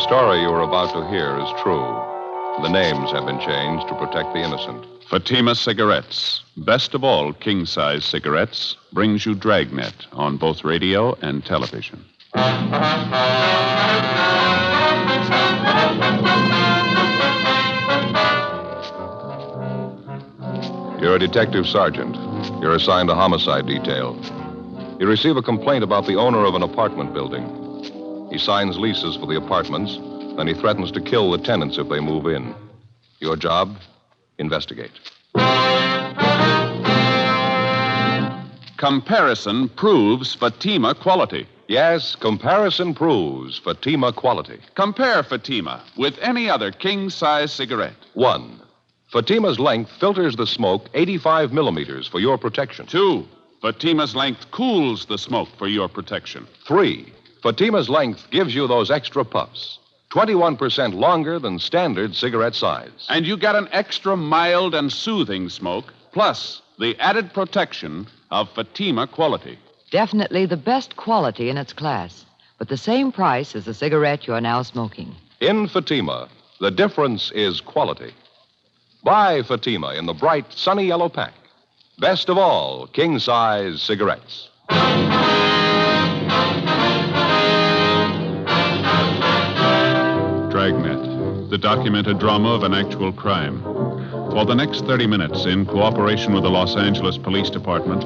story you are about to hear is true. The names have been changed to protect the innocent. Fatima Cigarettes, best of all king-size cigarettes, brings you Dragnet on both radio and television. You're a detective sergeant. You're assigned a homicide detail. You receive a complaint about the owner of an apartment building. He signs leases for the apartments, then he threatens to kill the tenants if they move in. Your job? Investigate. Comparison proves Fatima quality. Yes, comparison proves Fatima quality. Compare Fatima with any other king-size cigarette. 1. Fatima's length filters the smoke 85 millimeters for your protection. 2. Fatima's length cools the smoke for your protection. 3. Fatima's length gives you those extra puffs. 21% longer than standard cigarette size. And you get an extra mild and soothing smoke, plus the added protection of Fatima quality. Definitely the best quality in its class, but the same price as the cigarette you're now smoking. In Fatima, the difference is quality. Buy Fatima in the bright, sunny yellow pack. Best of all, king-size cigarettes. Dragnet, the documented drama of an actual crime. For the next 30 minutes, in cooperation with the Los Angeles Police Department,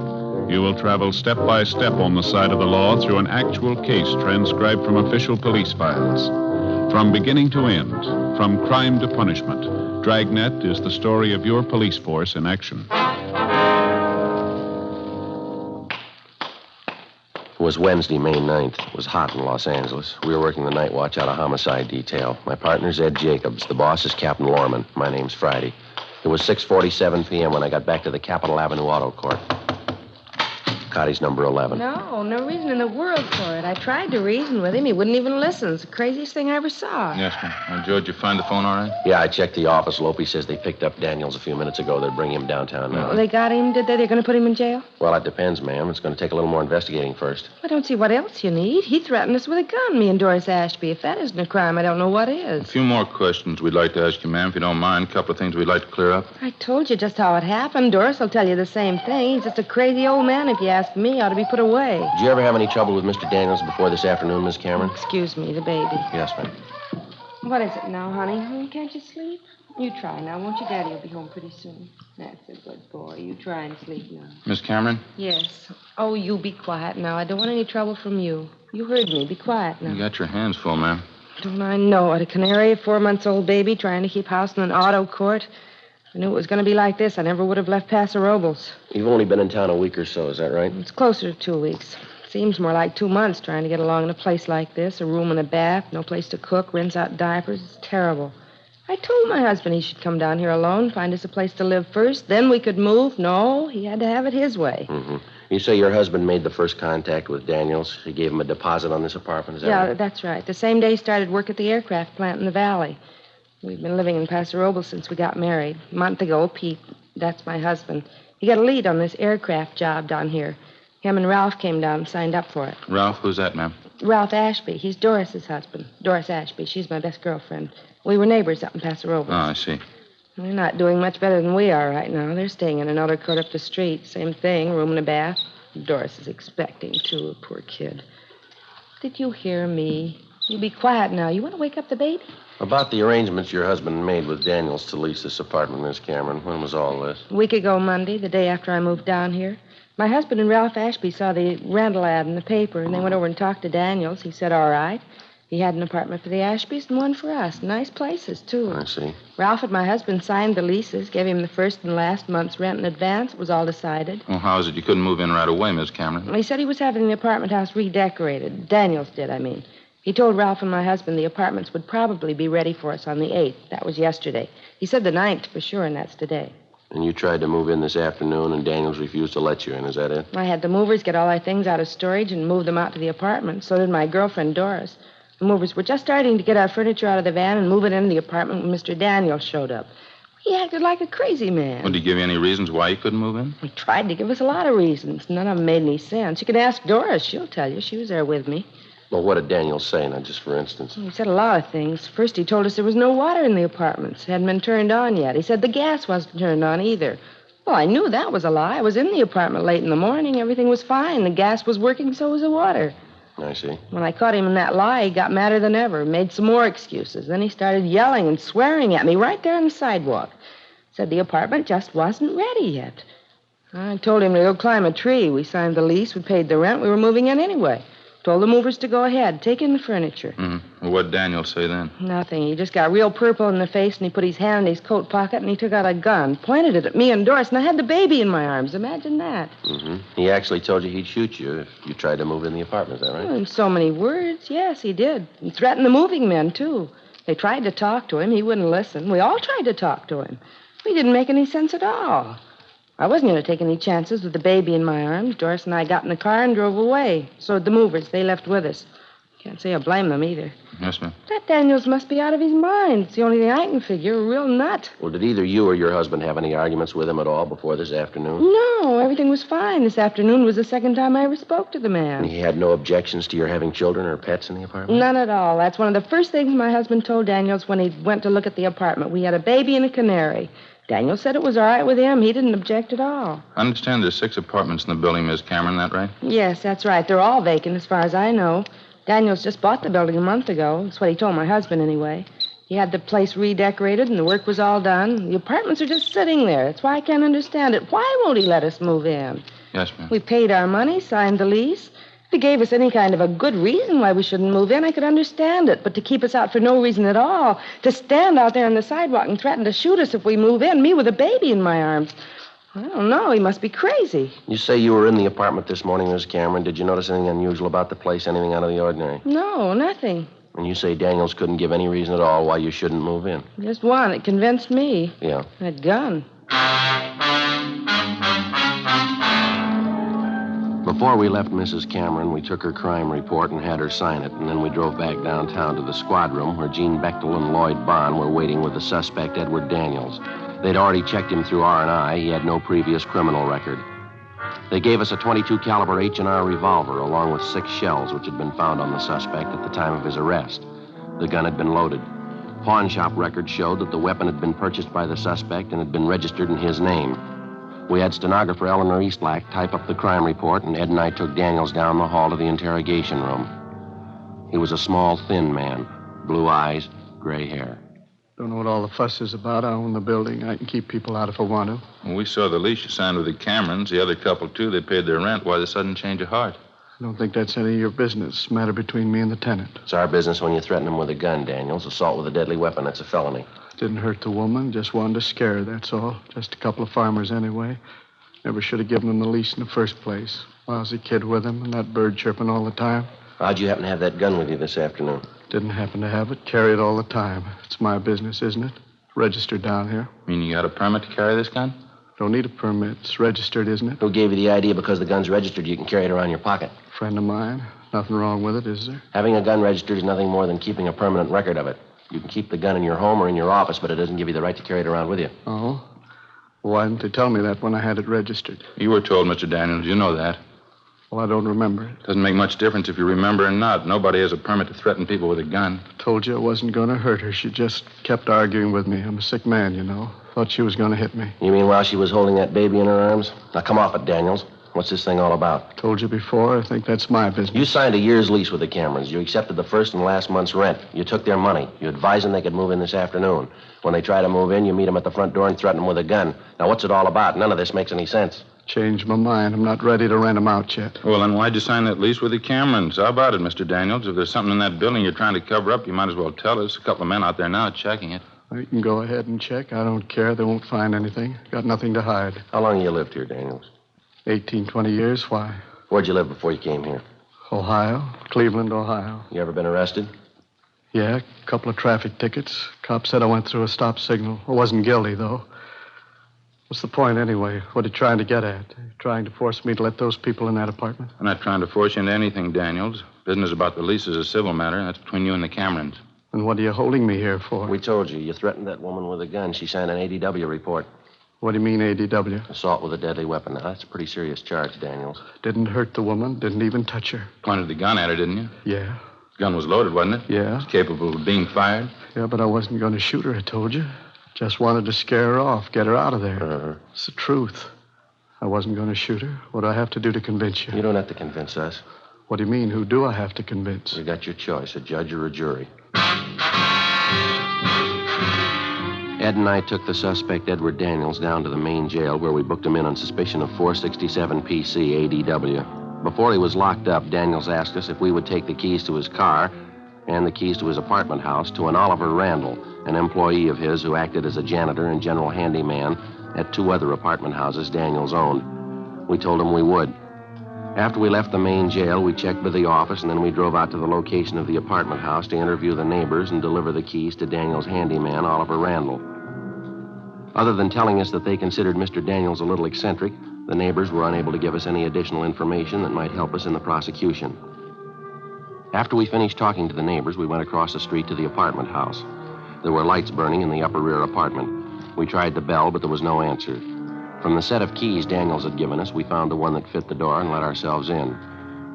you will travel step by step on the side of the law through an actual case transcribed from official police files. From beginning to end, from crime to punishment, Dragnet is the story of your police force in action. It was Wednesday, May 9th. It was hot in Los Angeles. We were working the night watch out of homicide detail. My partner's Ed Jacobs. The boss is Captain Lorman. My name's Friday. It was 6:47 p.m. when I got back to the Capitol Avenue Auto Court. Cotty's number 11. No reason in the world for it. I tried to reason with him. He wouldn't even listen. It's the craziest thing I ever saw. Yes, ma'am. Now, Joe, did you find the phone all right? Yeah, I checked the office. Lopey says they picked up Daniels a few minutes ago. They're bringing him downtown now. Oh, they got him, did they? They're going to put him in jail? Well, it depends, ma'am. It's going to take a little more investigating first. I don't see what else you need. He threatened us with a gun, me and Doris Ashby. If that isn't a crime, I don't know what is. A few more questions we'd like to ask you, ma'am, if you don't mind. A couple of things we'd like to clear up. I told you just how it happened. Doris will tell you the same thing. He's just a crazy old man, if you ask me. Ought to be put away. Did you ever have any trouble with Mr. Daniels before this afternoon, Miss Cameron? Excuse me, the baby. Yes, ma'am. What is it now, honey? Can't you sleep? You try now, won't you? Daddy will be home pretty soon. That's a good boy. You try and sleep now. Miss Cameron? Yes. Oh, you be quiet now. I don't want any trouble from you. You heard me. Be quiet now. You got your hands full, ma'am. Don't I know it? A canary, a 4-month-old baby trying to keep house in an auto court. If I knew it was going to be like this, I never would have left Paso Robles. You've only been in town a week or so, is that right? It's closer to 2 weeks. Seems more like 2 months trying to get along in a place like this. A room and a bath, no place to cook, rinse out diapers. It's terrible. I told my husband he should come down here alone, find us a place to live first. Then we could move. No, he had to have it his way. Mm-hmm. You say your husband made the first contact with Daniels. He gave him a deposit on this apartment, is that right? Yeah, that's right. The same day he started work at the aircraft plant in the valley. We've been living in Paso Robles since we got married. A month ago, Pete, that's my husband, he got a lead on this aircraft job down here. Him and Ralph came down and signed up for it. Ralph, who's that, ma'am? Ralph Ashby. He's Doris's husband. Doris Ashby. She's my best girlfriend. We were neighbors up in Paso Robles. Oh, I see. They're not doing much better than we are right now. They're staying in another court up the street. Same thing, room and a bath. Doris is expecting, too, poor kid. Did you hear me? You be quiet now. You want to wake up the baby? About the arrangements your husband made with Daniels to lease this apartment, Miss Cameron, when was all this? A week ago Monday, the day after I moved down here. My husband and Ralph Ashby saw the rental ad in the paper, and they went over and talked to Daniels. He said, all right. He had an apartment for the Ashbys and one for us. Nice places, too. I see. Ralph and my husband signed the leases, gave him the first and last month's rent in advance. It was all decided. Well, how is it you couldn't move in right away, Miss Cameron? He said he was having the apartment house redecorated. Daniels did, I mean. He told Ralph and my husband the apartments would probably be ready for us on the 8th. That was yesterday. He said the 9th for sure, and that's today. And you tried to move in this afternoon, and Daniels refused to let you in. Is that it? I had the movers get all our things out of storage and move them out to the apartment. So did my girlfriend, Doris. The movers were just starting to get our furniture out of the van and move it into the apartment when Mr. Daniels showed up. He acted like a crazy man. Well, did he give you any reasons why you couldn't move in? He tried to give us a lot of reasons. None of them made any sense. You can ask Doris. She'll tell you. She was there with me. Well, what did Daniels say, now, just for instance? He said a lot of things. First, he told us there was no water in the apartments. It hadn't been turned on yet. He said the gas wasn't turned on either. Well, I knew that was a lie. I was in the apartment late in the morning. Everything was fine. The gas was working, so was the water. I see. When I caught him in that lie, he got madder than ever, made some more excuses. Then he started yelling and swearing at me right there on the sidewalk. Said the apartment just wasn't ready yet. I told him to go climb a tree. We signed the lease. We paid the rent. We were moving in anyway. Told the movers to go ahead, take in the furniture. Well, what'd Daniel say then? Nothing. He just got real purple in the face, and he put his hand in his coat pocket, and he took out a gun, pointed it at me and Doris, and I had the baby in my arms. Imagine that. He actually told you he'd shoot you if you tried to move in the apartment, is that right? Well, in so many words, yes, he did. He threatened the moving men, too. They tried to talk to him. He wouldn't listen. We all tried to talk to him. He didn't make any sense at all. I wasn't going to take any chances with the baby in my arms. Doris and I got in the car and drove away. So did the movers. They left with us. Can't say I blame them either. Yes, ma'am. That Daniels must be out of his mind. It's the only thing I can figure. A real nut. Well, did either you or your husband have any arguments with him at all before this afternoon? No, everything was fine. This afternoon was the second time I ever spoke to the man. And he had no objections to your having children or pets in the apartment? None at all. That's one of the first things my husband told Daniels when he went to look at the apartment. We had a baby and a canary. Daniels said it was all right with him. He didn't object at all. I understand there's 6 apartments in the building, Miss Cameron, that right? Yes, that's right. They're all vacant as far as I know. Daniels just bought the building a month ago. That's what he told my husband, anyway. He had the place redecorated, and the work was all done. The apartments are just sitting there. That's why I can't understand it. Why won't he let us move in? Yes, ma'am. We paid our money, signed the lease. If he gave us any kind of a good reason why we shouldn't move in, I could understand it. But to keep us out for no reason at all, to stand out there on the sidewalk and threaten to shoot us if we move in, me with a baby in my arms, I don't know. He must be crazy. You say you were in the apartment this morning, Miss Cameron. Did you notice anything unusual about the place, anything out of the ordinary? No, nothing. And you say Daniels couldn't give any reason at all why you shouldn't move in? Just one. It convinced me. Yeah. That gun. Before we left Mrs. Cameron, we took her crime report and had her sign it, and then we drove back downtown to the squad room where Gene Bechtel and Lloyd Bond were waiting with the suspect, Edward Daniels. They'd already checked him through R&I. He had no previous criminal record. They gave us a .22 caliber H&R revolver along with 6 shells which had been found on the suspect at the time of his arrest. The gun had been loaded. Pawn shop records showed that the weapon had been purchased by the suspect and had been registered in his name. We had stenographer Eleanor Eastlack type up the crime report, and Ed and I took Daniels down the hall to the interrogation room. He was a small, thin man, blue eyes, gray hair. Don't know what all the fuss is about. I own the building. I can keep people out if I want to. Well, we saw the lease you signed with the Camerons. The other couple, too, they paid their rent. Why the sudden change of heart? I don't think that's any of your business. Matter between me and the tenant. It's our business when you threaten him with a gun, Daniels. Assault with a deadly weapon, that's a felony. Didn't hurt the woman. Just wanted to scare her, that's all. Just a couple of farmers anyway. Never should have given him the lease in the first place. Lousy kid with him and that bird chirping all the time. How'd you happen to have that gun with you this afternoon? Didn't happen to have it. Carry it all the time. It's my business, isn't it? Registered down here. Mean you got a permit to carry this gun? Don't need a permit. It's registered, isn't it? Who gave you the idea because the gun's registered you can carry it around your pocket? Friend of mine. Nothing wrong with it, is there? Having a gun registered is nothing more than keeping a permanent record of it. You can keep the gun in your home or in your office, but it doesn't give you the right to carry it around with you. Oh? Why didn't they tell me that when I had it registered? You were told, Mr. Daniels. You know that. Well, I don't remember it. Doesn't make much difference if you remember or not. Nobody has a permit to threaten people with a gun. Told you I wasn't going to hurt her. She just kept arguing with me. I'm a sick man, you know. Thought she was going to hit me. You mean while she was holding that baby in her arms? Now, come off it, Daniels. What's this thing all about? Told you before. I think that's my business. You signed a year's lease with the Camerons. You accepted the first and last month's rent. You took their money. You advised them they could move in this afternoon. When they try to move in, you meet them at the front door and threaten them with a gun. Now, what's it all about? None of this makes any sense. Changed my mind. I'm not ready to rent them out yet. Well, then why'd you sign that lease with the Camerons? How about it, Mr. Daniels? If there's something in that building you're trying to cover up, you might as well tell us. A couple of men out there now checking it. You can go ahead and check. I don't care. They won't find anything. Got nothing to hide. How long have you lived here, Daniels? 18, 20 years. Why? Where'd you live before you came here? Ohio. Cleveland, Ohio. You ever been arrested? Yeah, a couple of traffic tickets. Cop said I went through a stop signal. I wasn't guilty, though. What's the point, anyway? What are you trying to get at? Trying to force me to let those people in that apartment? I'm not trying to force you into anything, Daniels. Business about the lease is a civil matter. That's between you and the Camerons. And what are you holding me here for? We told you. You threatened that woman with a gun. She signed an ADW report. What do you mean, ADW? Assault with a deadly weapon. Now, that's a pretty serious charge, Daniels. Didn't hurt the woman. Didn't even touch her. Pointed the gun at her, didn't you? Yeah. Gun was loaded, wasn't it? Yeah. It's capable of being fired. Yeah, but I wasn't going to shoot her, I told you. Just wanted to scare her off, get her out of there. It's the truth. I wasn't going to shoot her. What do I have to do to convince you? You don't have to convince us. What do you mean? Who do I have to convince? You got your choice, a judge or a jury. Ed and I took the suspect, Edward Daniels, down to the main jail where we booked him in on suspicion of 467 PC ADW. Before he was locked up, Daniels asked us if we would take the keys to his car and the keys to his apartment house to an Oliver Randall, an employee of his who acted as a janitor and general handyman at 2 other apartment houses Daniels owned. We told him we would. After we left the main jail, we checked with the office, and then we drove out to the location of the apartment house to interview the neighbors and deliver the keys to Daniels' handyman, Oliver Randall. Other than telling us that they considered Mr. Daniels a little eccentric, the neighbors were unable to give us any additional information that might help us in the prosecution. After we finished talking to the neighbors, we went across the street to the apartment house. There were lights burning in the upper rear apartment. We tried the bell, but there was no answer. From the set of keys Daniels had given us, we found the one that fit the door and let ourselves in.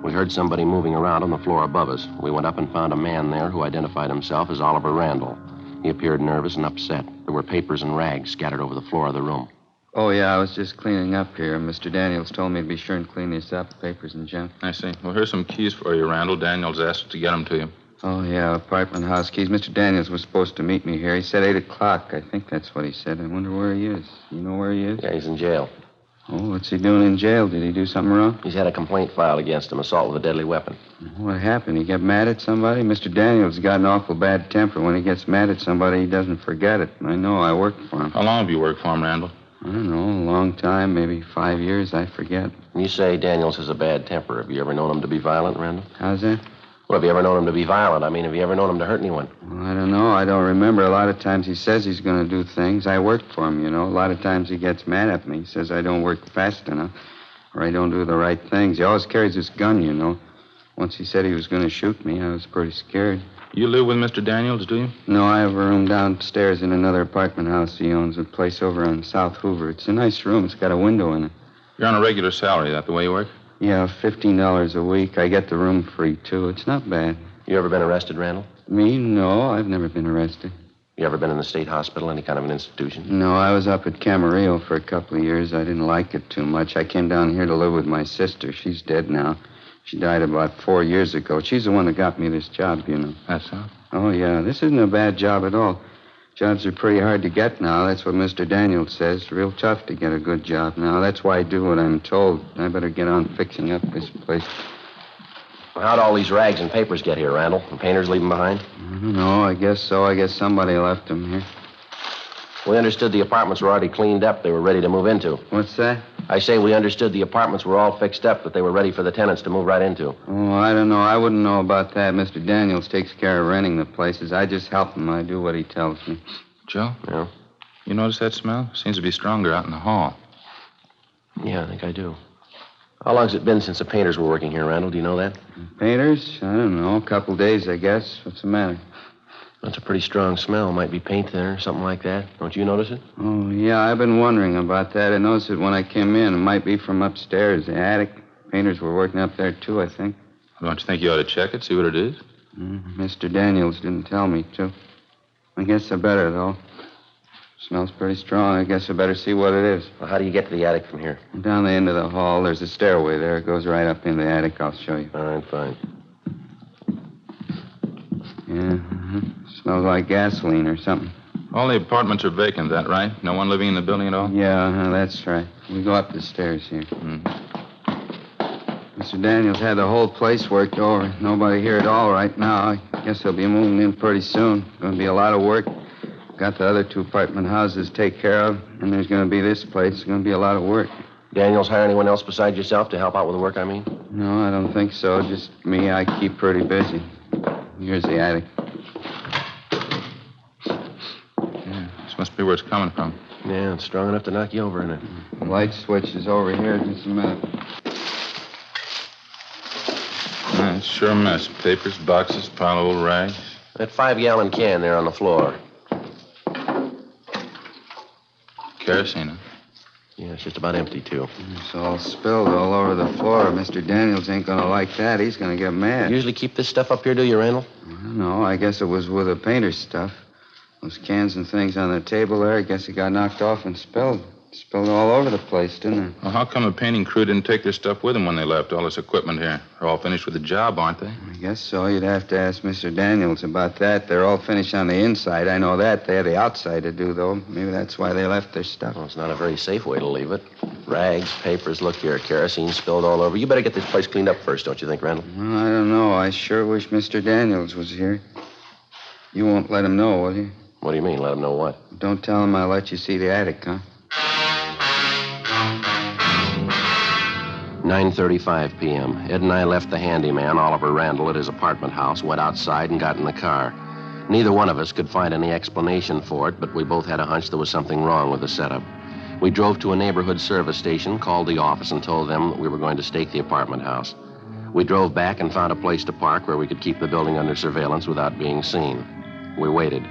We heard somebody moving around on the floor above us. We went up and found a man there who identified himself as Oliver Randall. He appeared nervous and upset. There were papers and rags scattered over the floor of the room. Oh, yeah, I was just cleaning up here. Mr. Daniels told me to be sure and clean this up, papers and junk. I see. Well, here's some keys for you, Randall. Daniels asked to get them to you. Oh, yeah, apartment house keys. Mr. Daniels was supposed to meet me here. He said 8 o'clock. I think that's what he said. I wonder where he is. You know where he is? Yeah, he's in jail. Oh, what's he doing in jail? Did he do something wrong? He's had a complaint filed against him, assault with a deadly weapon. What happened? He got mad at somebody? Mr. Daniels got an awful bad temper. When he gets mad at somebody, he doesn't forget it. I know. I worked for him. How long have you worked for him, Randall? I don't know. A long time. Maybe 5 years. I forget. You say Daniels has a bad temper. Have you ever known him to be violent, Randall? How's that? Well, have you ever known him to be violent? I mean, have you ever known him to hurt anyone? Well, I don't know. I don't remember. A lot of times he says he's going to do things. I worked for him, you know. A lot of times he gets mad at me. He says I don't work fast enough or I don't do the right things. He always carries his gun, you know. Once he said he was going to shoot me, I was pretty scared. You live with Mr. Daniels, do you? No, I have a room downstairs in another apartment house he owns, a place over on South Hoover. It's a nice room. It's got a window in it. You're on a regular salary. That the way you work? Yeah, $15 a week. I get the room free, too. It's not bad. You ever been arrested, Randall? Me? No, I've never been arrested. You ever been in the state hospital, any kind of an institution? No, I was up at Camarillo for a couple of years. I didn't like it too much. I came down here to live with my sister. She's dead now. She died about 4 years ago. She's the one that got me this job, you know. That's so? Oh, yeah. This isn't a bad job at all. Jobs are pretty hard to get now. That's what Mr. Daniels says. Real tough to get a good job now. That's why I do what I'm told. I better get on fixing up this place. Well, how'd all these rags and papers get here, Randall? The painters leave them behind? I don't know. I guess so. I guess somebody left them here. We understood the apartments were already cleaned up. They were ready to move into. What's that? I say we understood the apartments were all fixed up, that they were ready for the tenants to move right into. Oh, I don't know. I wouldn't know about that. Mr. Daniels takes care of renting the places. I just help him. I do what he tells me. Joe? Yeah? You notice that smell? Seems to be stronger out in the hall. Yeah, I think I do. How long's it been since the painters were working here, Randall? Do you know that? Painters? I don't know. A couple days, I guess. What's the matter? That's a pretty strong smell. Might be paint thinner or something like that. Don't you notice it? Oh, yeah, I've been wondering about that. I noticed it when I came in. It might be from upstairs, the attic. Painters were working up there, too, I think. Don't you think you ought to check it, see what it is? Mr. Daniels didn't tell me to. I guess I better, though. Smells pretty strong. I guess I better see what it is. Well, how do you get to the attic from here? Down the end of the hall, there's a stairway there. It goes right up in the attic. I'll show you. All right, fine. Yeah, smells like gasoline or something. All the apartments are vacant, that right? No one living in the building at all? Yeah, that's right. We go up the stairs here. Mr. Daniels had the whole place worked over. Nobody here at all right now. I guess he'll be moving in pretty soon. Going to be a lot of work. Got the other 2 apartment houses to take care of, and there's going to be this place. It's going to be a lot of work. Daniels hire anyone else besides yourself to help out with the work, I mean? No, I don't think so. Just me. I keep pretty busy. Here's the attic. Yeah, this must be where it's coming from. Yeah, it's strong enough to knock you over in it. The light switch is over here. Just a minute. Yeah, it's sure a mess. Papers, boxes, pile of old rags. That 5-gallon can there on the floor. Kerosene, huh? Yeah, it's just about empty, too. It's all spilled all over the floor. Mr. Daniels ain't gonna like that. He's gonna get mad. You usually keep this stuff up here, do you, Randall? No, I guess it was with the painter's stuff. Those cans and things on the table there, I guess it got knocked off and spilled. Spilled all over the place, didn't it? Well, how come the painting crew didn't take their stuff with them when they left? All this equipment here. They're all finished with the job, aren't they? I guess so. You'd have to ask Mr. Daniels about that. They're all finished on the inside. I know that. They have the outside to do, though. Maybe that's why they left their stuff. Well, it's not a very safe way to leave it. Rags, papers, look here, kerosene spilled all over. You better get this place cleaned up first, don't you think, Randall? Well, I don't know. I sure wish Mr. Daniels was here. You won't let him know, will you? What do you mean, let him know what? Don't tell him I'll let you see the attic, huh? 9:35 p.m. Ed and I left the handyman, Oliver Randall, at his apartment house, went outside and got in the car. Neither one of us could find any explanation for it, but we both had a hunch there was something wrong with the setup. We drove to a neighborhood service station, called the office, and told them that we were going to stake the apartment house. We drove back and found a place to park where we could keep the building under surveillance without being seen. We waited.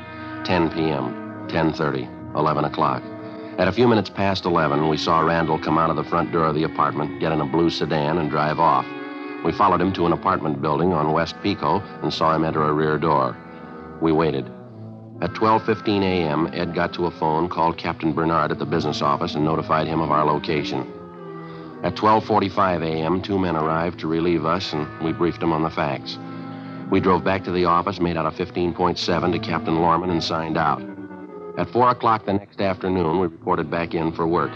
10 p.m., 10:30, 11 o'clock. At a few minutes past 11, we saw Randall come out of the front door of the apartment, get in a blue sedan, and drive off. We followed him to an apartment building on West Pico and saw him enter a rear door. We waited. At 12:15 a.m., Ed got to a phone, called Captain Bernard at the business office, and notified him of our location. At 12:45 a.m., two men arrived to relieve us, and we briefed them on the facts. We drove back to the office, made out a 15.7 to Captain Lorman, and signed out. At 4 o'clock the next afternoon, we reported back in for work.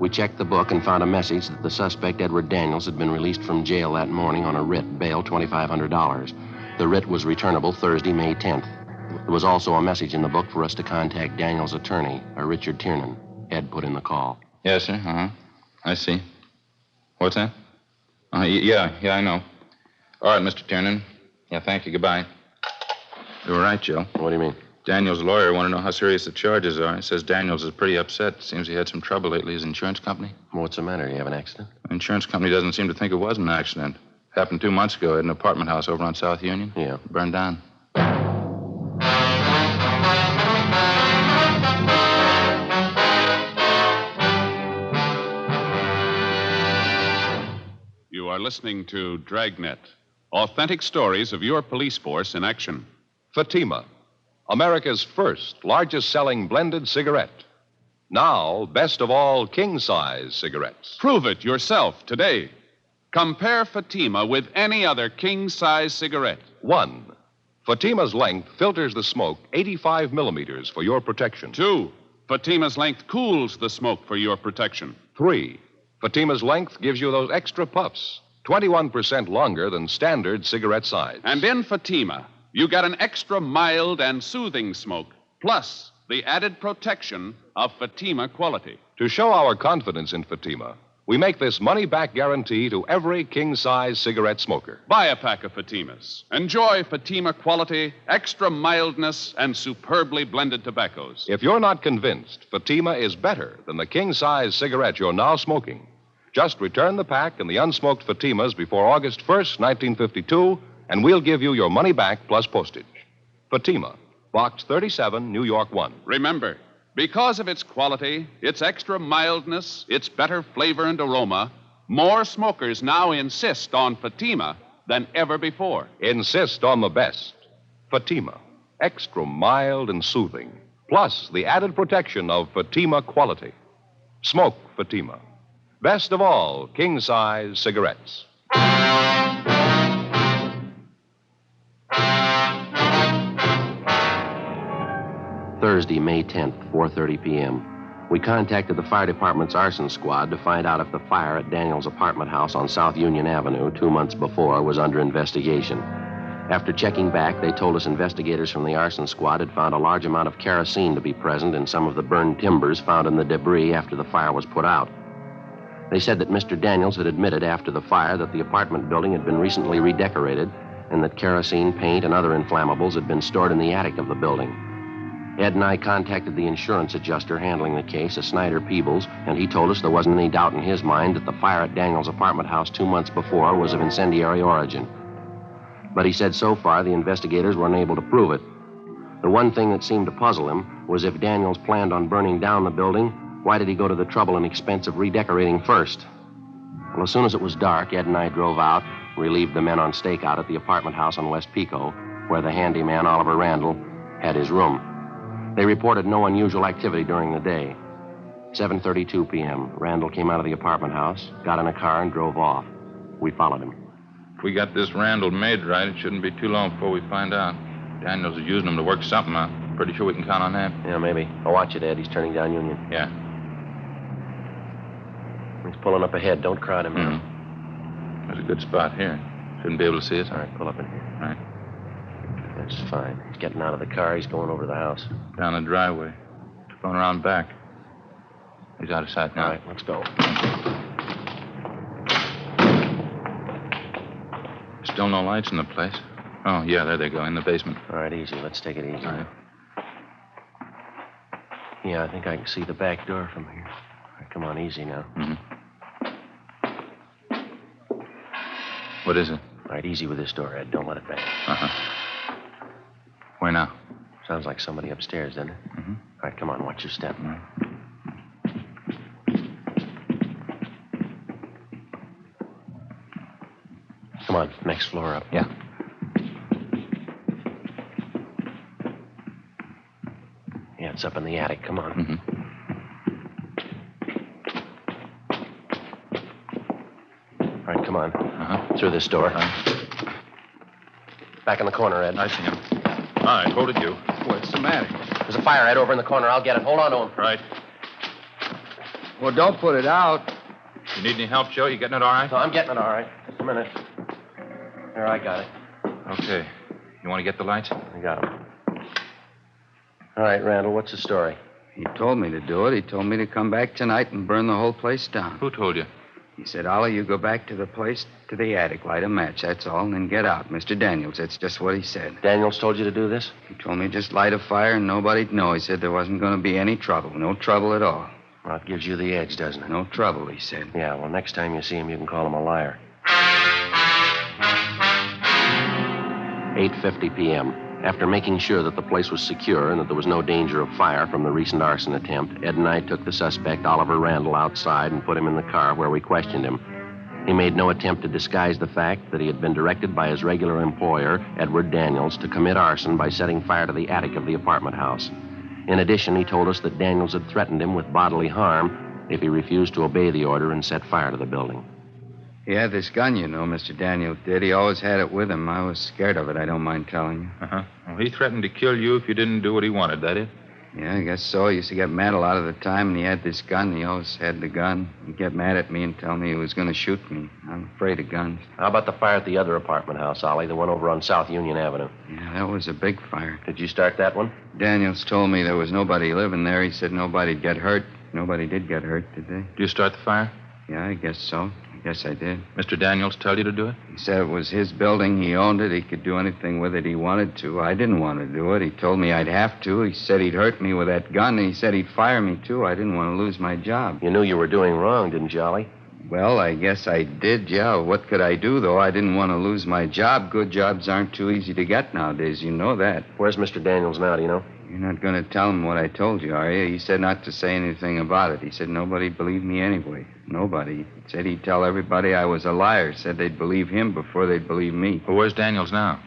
We checked the book and found a message that the suspect, Edward Daniels, had been released from jail that morning on a writ, bail $2,500. The writ was returnable Thursday, May 10th. There was also a message in the book for us to contact Daniels' attorney, Richard Tiernan. Ed put in the call. Yes, sir. Uh-huh. I see. What's that? Yeah, I know. All right, Mr. Tiernan. Yeah, thank you. Goodbye. You were right, Joe. What do you mean? Daniels' lawyer wanted to know how serious the charges are. He says Daniels is pretty upset. Seems he had some trouble lately. His insurance company. What's the matter? You have an accident? The insurance company doesn't seem to think it was an accident. Happened 2 months ago at an apartment house over on South Union. Yeah. Burned down. You are listening to Dragnet, authentic stories of your police force in action. Fatima, America's first largest-selling blended cigarette. Now, best of all, king-size cigarettes. Prove it yourself today. Compare Fatima with any other king-size cigarette. 1. Fatima's length filters the smoke 85 millimeters for your protection. 2. Fatima's length cools the smoke for your protection. 3. Fatima's length gives you those extra puffs, 21% longer than standard cigarette size. And in Fatima, you get an extra mild and soothing smoke, plus the added protection of Fatima quality. To show our confidence in Fatima, we make this money-back guarantee to every king-size cigarette smoker. Buy a pack of Fatimas. Enjoy Fatima quality, extra mildness, and superbly blended tobaccos. If you're not convinced Fatima is better than the king-size cigarette you're now smoking, just return the pack and the unsmoked Fatimas before August 1st, 1952, and we'll give you your money back plus postage. Fatima, Box 37, New York 1. Remember, because of its quality, its extra mildness, its better flavor and aroma, more smokers now insist on Fatima than ever before. Insist on the best. Fatima, extra mild and soothing, plus the added protection of Fatima quality. Smoke Fatima. Best of all, king-size cigarettes. Thursday, May 10th, 4:30 p.m. We contacted the fire department's arson squad to find out if the fire at Daniels' apartment house on South Union Avenue 2 months before was under investigation. After checking back, they told us investigators from the arson squad had found a large amount of kerosene to be present in some of the burned timbers found in the debris after the fire was put out. They said that Mr. Daniels had admitted after the fire that the apartment building had been recently redecorated and that kerosene, paint, and other inflammables had been stored in the attic of the building. Ed and I contacted the insurance adjuster handling the case, a Snyder Peebles, and he told us there wasn't any doubt in his mind that the fire at Daniels' apartment house 2 months before was of incendiary origin. But he said so far the investigators were unable to prove it. The one thing that seemed to puzzle him was if Daniels planned on burning down the building Why did he go to the trouble and expense of redecorating first? Well, as soon as it was dark, Ed and I drove out, relieved the men on stakeout at the apartment house on West Pico, where the handyman, Oliver Randall, had his room. They reported no unusual activity during the day. 7:32 p.m., Randall came out of the apartment house, got in a car, and drove off. We followed him. If we got this Randall made right, it shouldn't be too long before we find out. Daniels is using him to work something out. Pretty sure we can count on that. Yeah, maybe. I'll watch it, Ed. He's turning down Union. Yeah. He's pulling up ahead. Don't crowd him now. There's a good spot here. Shouldn't be able to see us. All right, pull up in here. All right. That's fine. He's getting out of the car. He's going over to the house. Down the driveway. Going around back. He's out of sight now. All right, let's go. Still no lights in the place. Oh, yeah, there they go, in the basement. All right, easy. Let's take it easy. All right. Yeah, I think I can see the back door from here. All right, come on, easy now. What is it? All right, easy with this door, Ed. Don't let it bang. Where now? Sounds like somebody upstairs, doesn't it? All right, come on, watch your step. Come on, next floor up. Yeah. Yeah, it's up in the attic. Come on. All right, come on. Through this door. Back in the corner, Ed. I see him. All right, hold it, you. What's the matter? There's a fire, Ed, over in the corner. I'll get it. Hold on to him. Right. Well, don't put it out. You need any help, Joe? You getting it all right? No, I'm getting it all right. Just a minute. Here, I got it. Okay. You want to get the lights? I got them. All right, Randall, what's the story? He told me to do it. He told me to come back tonight and burn the whole place down. Who told you? He said, Ollie, you go back to the place, to the attic, light a match, that's all, and then get out. Mr. Daniels, that's just what he said. Daniels told you to do this? He told me just light a fire and nobody'd know. He said there wasn't going to be any trouble. No trouble at all. Well, it gives you the edge, doesn't it? No trouble, he said. Yeah, well, next time you see him, you can call him a liar. 8:50 p.m. After making sure that the place was secure and that there was no danger of fire from the recent arson attempt, Ed and I took the suspect, Oliver Randall, outside and put him in the car where we questioned him. He made no attempt to disguise the fact that he had been directed by his regular employer, Edward Daniels, to commit arson by setting fire to the attic of the apartment house. In addition, he told us that Daniels had threatened him with bodily harm if he refused to obey the order and set fire to the building. He had this gun, you know, Mr. Daniels did. He always had it with him. I was scared of it, I don't mind telling you. Well, he threatened to kill you if you didn't do what he wanted, that it? Yeah, I guess so. He used to get mad a lot of the time, and he had this gun. He always had the gun. He'd get mad at me and tell me he was going to shoot me. I'm afraid of guns. How about the fire at the other apartment house, Ollie, the one over on South Union Avenue? Yeah, that was a big fire. Did you start that one? Daniels told me there was nobody living there. He said nobody'd get hurt. Nobody did get hurt, did they? Did you start the fire? Yeah, I guess so. I guess I did. Mr. Daniels tell you to do it? He said it was his building. He owned it. He could do anything with it he wanted to. I didn't want to do it. He told me I'd have to. He said he'd hurt me with that gun, and he said he'd fire me, too. I didn't want to lose my job. You knew you were doing wrong, didn't you, Ollie? Well, I guess I did, yeah. What could I do, though? I didn't want to lose my job. Good jobs aren't too easy to get nowadays. You know that. Where's Mr. Daniels now, do you know? You're not going to tell him what I told you, are you? He said not to say anything about it. He said nobody believed me anyway. Nobody. He said he'd tell everybody I was a liar. Said they'd believe him before they'd believe me. Well, where's Daniels now?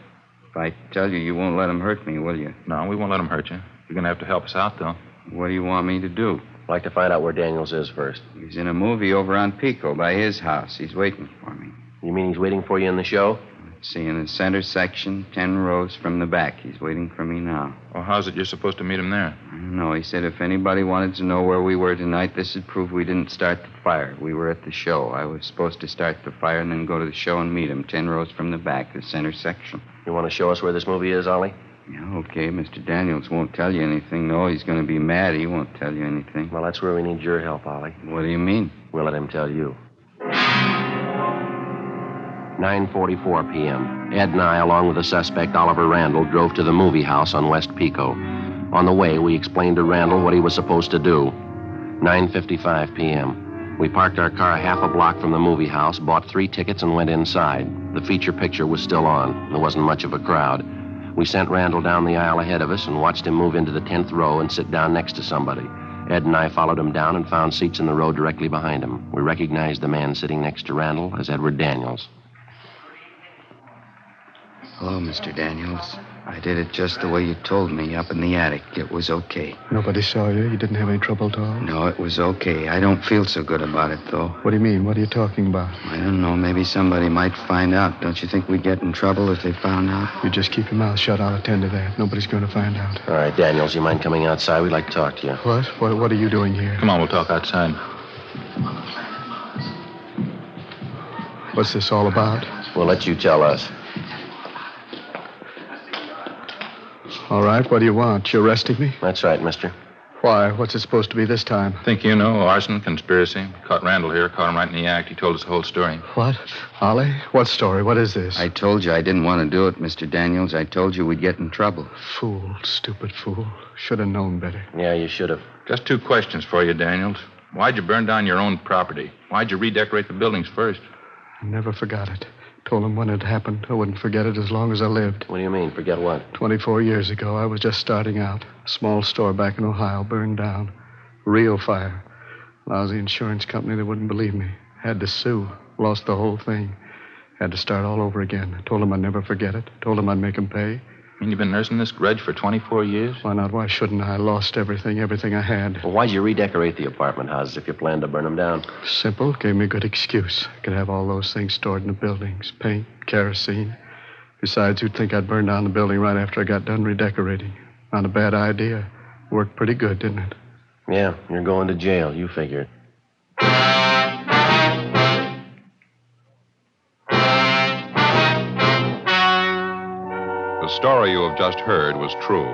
If I tell you, you won't let him hurt me, will you? No, we won't let him hurt you. You're going to have to help us out, though. What do you want me to do? I'd like to find out where Daniels is first. He's in a movie over on Pico by his house. He's waiting for me. You mean he's waiting for you in the show? See, in the center section, 10 rows from the back. He's waiting for me now. Well, how's it you're supposed to meet him there? I don't know. He said if anybody wanted to know where we were tonight, this would prove we didn't start the fire. We were at the show. I was supposed to start the fire and then go to the show and meet him, 10 rows from the back, the center section. You want to show us where this movie is, Ollie? Yeah, okay. Mr. Daniels won't tell you anything. No, he's going to be mad. He won't tell you anything. Well, that's where we need your help, Ollie. What do you mean? We'll let him tell you. 9:44 p.m. Ed and I, along with the suspect, Oliver Randall, drove to the movie house on West Pico. On the way, we explained to Randall what he was supposed to do. 9:55 p.m. We parked our car half a block from the movie house, bought 3 tickets, and went inside. The feature picture was still on. There wasn't much of a crowd. We sent Randall down the aisle ahead of us and watched him move into the 10th row and sit down next to somebody. Ed and I followed him down and found seats in the road directly behind him. We recognized the man sitting next to Randall as Edward Daniels. Hello, Mr. Daniels. I did it just the way you told me up in the attic. It was okay. Nobody saw you? You didn't have any trouble at all? No, it was okay. I don't feel so good about it, though. What do you mean? What are you talking about? I don't know. Maybe somebody might find out. Don't you think we'd get in trouble if they found out? You just keep your mouth shut. I'll attend to that. Nobody's going to find out. All right, Daniels, you mind coming outside? We'd like to talk to you. What? What are you doing here? Come on, we'll talk outside. What's this all about? We'll let you tell us. All right, what do you want? You arresting me? That's right, mister. Why? What's it supposed to be this time? Think you know, arson, conspiracy. Caught Randall here, caught him right in the act. He told us the whole story. What? Ollie? What story? What is this? I told you I didn't want to do it, Mr. Daniels. I told you we'd get in trouble. Fool, stupid fool. Should have known better. Yeah, you should have. Just 2 questions for you, Daniels. Why'd you burn down your own property? Why'd you redecorate the buildings first? I never forgot it. Told him when it happened, I wouldn't forget it as long as I lived. What do you mean? Forget what? 24 years ago, I was just starting out. A small store back in Ohio burned down. Real fire. Lousy insurance company that wouldn't believe me. Had to sue. Lost the whole thing. Had to start all over again. I told him I'd never forget it. Told him I'd make him pay. And you've been nursing this grudge for 24 years? Why not? Why shouldn't I? I lost everything I had. Well, why'd you redecorate the apartment houses if you planned to burn them down? Simple. Gave me a good excuse. I could have all those things stored in the buildings. Paint, kerosene. Besides, who'd think I'd burn down the building right after I got done redecorating? Not a bad idea. Worked pretty good, didn't it? Yeah, you're going to jail. You figured. The story you have just heard was true.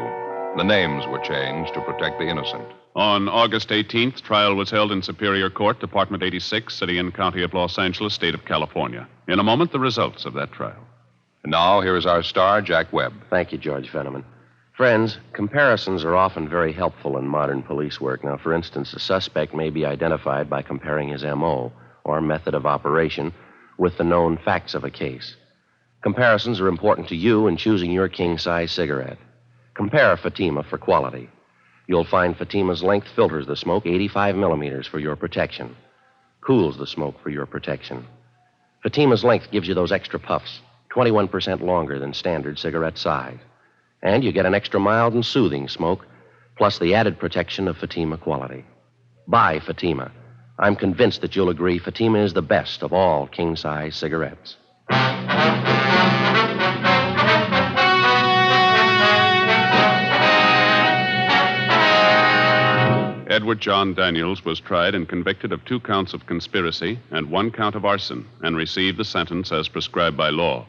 The names were changed to protect the innocent. On August 18th, trial was held in Superior Court, Department 86, City and County of Los Angeles, State of California. In a moment, the results of that trial. And now, here is our star, Jack Webb. Thank you, George Fenneman. Friends, comparisons are often very helpful in modern police work. Now, for instance, a suspect may be identified by comparing his M.O., or method of operation, with the known facts of a case. Comparisons are important to you in choosing your king-size cigarette. Compare Fatima for quality. You'll find Fatima's length filters the smoke 85 millimeters for your protection, cools the smoke for your protection. Fatima's length gives you those extra puffs, 21% longer than standard cigarette size. And you get an extra mild and soothing smoke, plus the added protection of Fatima quality. Buy Fatima. I'm convinced that you'll agree Fatima is the best of all king-size cigarettes. Edward John Daniels was tried and convicted of 2 counts of conspiracy and 1 count of arson and received the sentence as prescribed by law.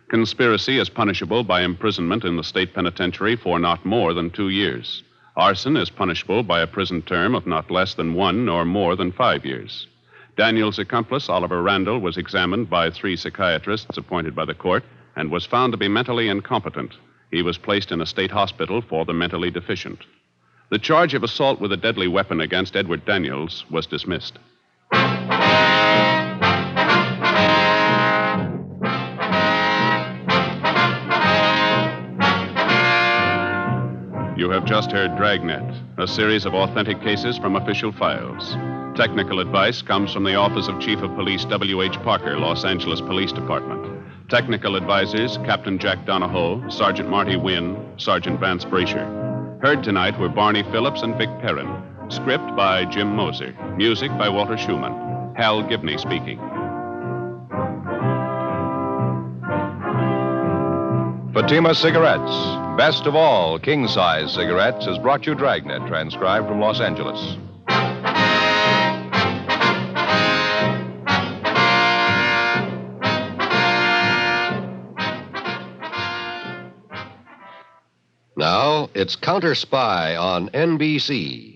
Conspiracy is punishable by imprisonment in the state penitentiary for not more than 2 years. Arson is punishable by a prison term of not less than 1 or more than 5 years. Daniels' accomplice, Oliver Randall, was examined by 3 psychiatrists appointed by the court and was found to be mentally incompetent. He was placed in a state hospital for the mentally deficient. The charge of assault with a deadly weapon against Edward Daniels was dismissed. You have just heard Dragnet, a series of authentic cases from official files. Technical advice comes from the Office of Chief of Police W.H. Parker, Los Angeles Police Department. Technical advisors, Captain Jack Donahoe, Sergeant Marty Wynn, Sergeant Vance Brasher. Heard tonight were Barney Phillips and Vic Perrin. Script by Jim Moser. Music by Walter Schumann. Hal Gibney speaking. Fatima Cigarettes, best of all king-size cigarettes, has brought you Dragnet, transcribed from Los Angeles. Now, it's Counter Spy on NBC.